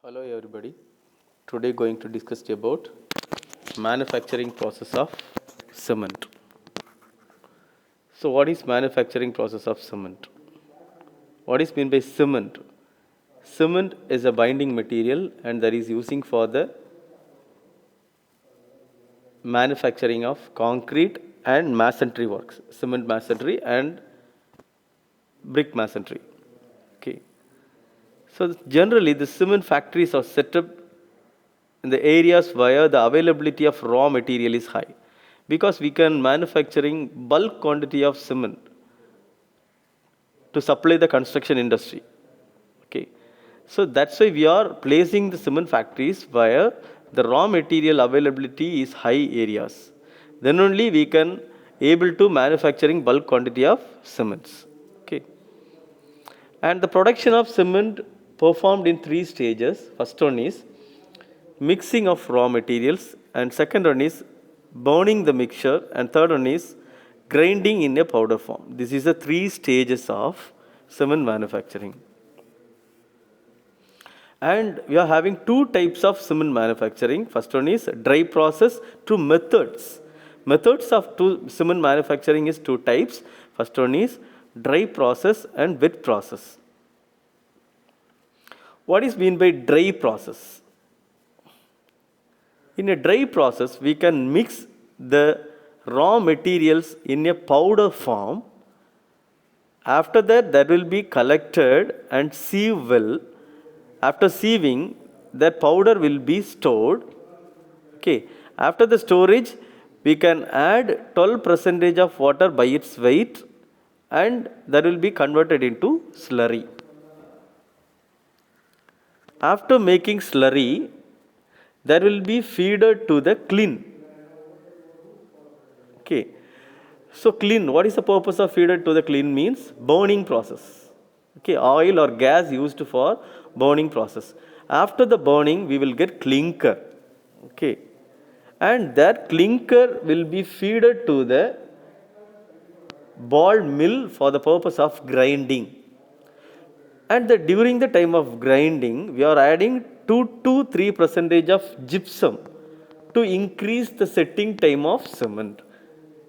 Hello everybody. Today going to discuss about manufacturing process of cement. So what is manufacturing process of cement? What is meant by cement? Cement is a binding material and that is using for the manufacturing of concrete and masonry works, cement masonry and brick masonry. Okay. So generally the cement factories are set up in the areas where the availability of raw material is high because we can manufacturing bulk quantity of cement to supply the construction industry. Okay, so that's why we are placing the cement factories where the raw material availability is high areas, then only we can able to manufacturing bulk quantity of cements. Okay, and the production of cement performed in three stages. First one is mixing of raw materials, and second one is burning the mixture, and third one is grinding in a powder form. This is the three stages of cement manufacturing. And we are having two types of cement manufacturing. First one is dry process. Two methods. Methods of cement manufacturing is two types. First one is dry process and wet process. What is mean by dry process? In a dry process, we can mix the raw materials in a powder form. After that, that will be collected and sieved well. After sieving, that powder will be stored. Okay. After the storage, we can add 12% of water by its weight, and that will be converted into slurry. After making slurry, there will be feeder to the kiln. Okay. So kiln, what is the purpose of feeder to the kiln means burning process. Okay, oil or gas used for burning process. After the burning, we will get clinker. Okay, and that clinker will be feeded to the ball mill for the purpose of grinding. And during the time of grinding, we are adding 2 to 3% of gypsum to increase the setting time of cement.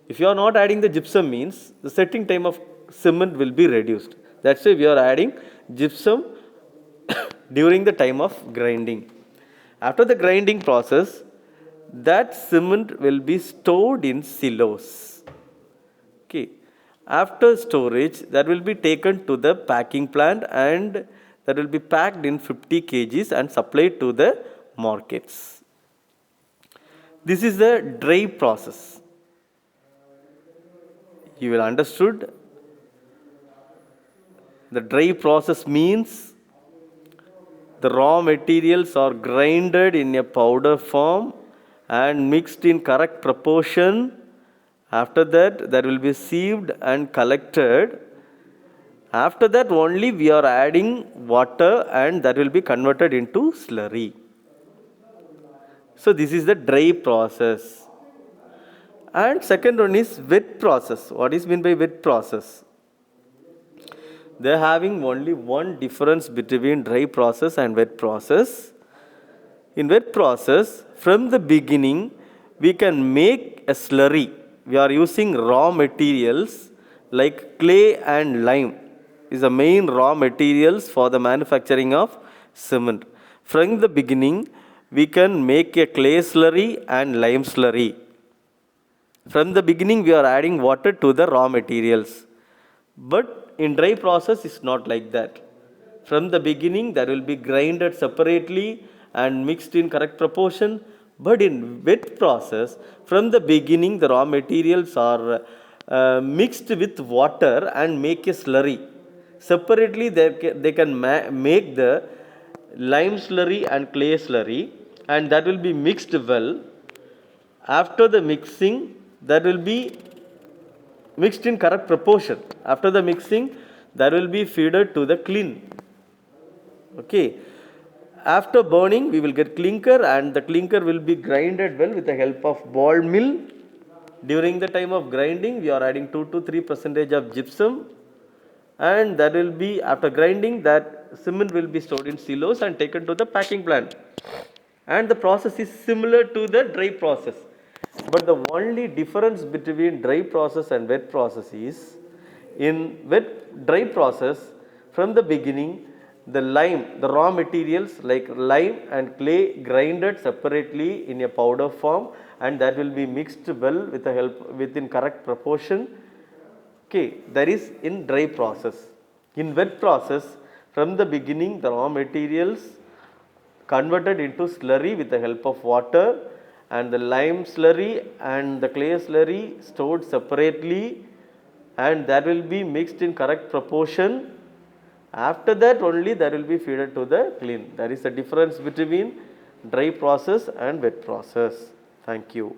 If you are not adding the gypsum means the setting time of cement will be reduced. That's why we are adding gypsum during the time of grinding. After the grinding process, that cement will be stored in silos. Okay. After storage, that will be taken to the packing plant and that will be packed in 50 kgs and supplied to the markets. This is the dry process. You will understood. The dry process means the raw materials are grinded in a powder form and mixed in correct proportion. After that, that will be sieved and collected. After that, only we are adding water and that will be converted into slurry. So this is the dry process. And second one is wet process. What is meant by wet process? They are having only one difference between dry process and wet process. In wet process, from the beginning, we can make a slurry. We are using raw materials like clay and lime is the main raw materials for the manufacturing of cement. From the beginning, we can make a clay slurry and lime slurry. From the beginning, we are adding water to the raw materials. But in dry process, it's not like that. From the beginning, that will be grinded separately and mixed in correct proportion. But in wet process, from the beginning, the raw materials are mixed with water and make a slurry. Separately, they can make the lime slurry and clay slurry, and that will be mixed well. After the mixing, that will be mixed in correct proportion. After the mixing, that will be feeded to the kiln. Okay. After burning, we will get clinker, and the clinker will be grinded well with the help of ball mill. During the time of grinding, we are adding 2 to 3% of gypsum. and that will be, after grinding, that cement will be stored in silos and taken to the packing plant. And the process is similar to the dry process, but the only difference between dry process and wet process is, in dry process, from the beginning, the lime, the raw materials like lime and clay, grinded separately in a powder form, and that will be mixed well with the help, within correct proportion. Okay, that is in dry process. In wet process, from the beginning, the raw materials converted into slurry with the help of water, and the lime slurry and the clay slurry stored separately, and that will be mixed in correct proportion. After that only that will be fed to the kiln. There is a difference between dry process and wet process. Thank you.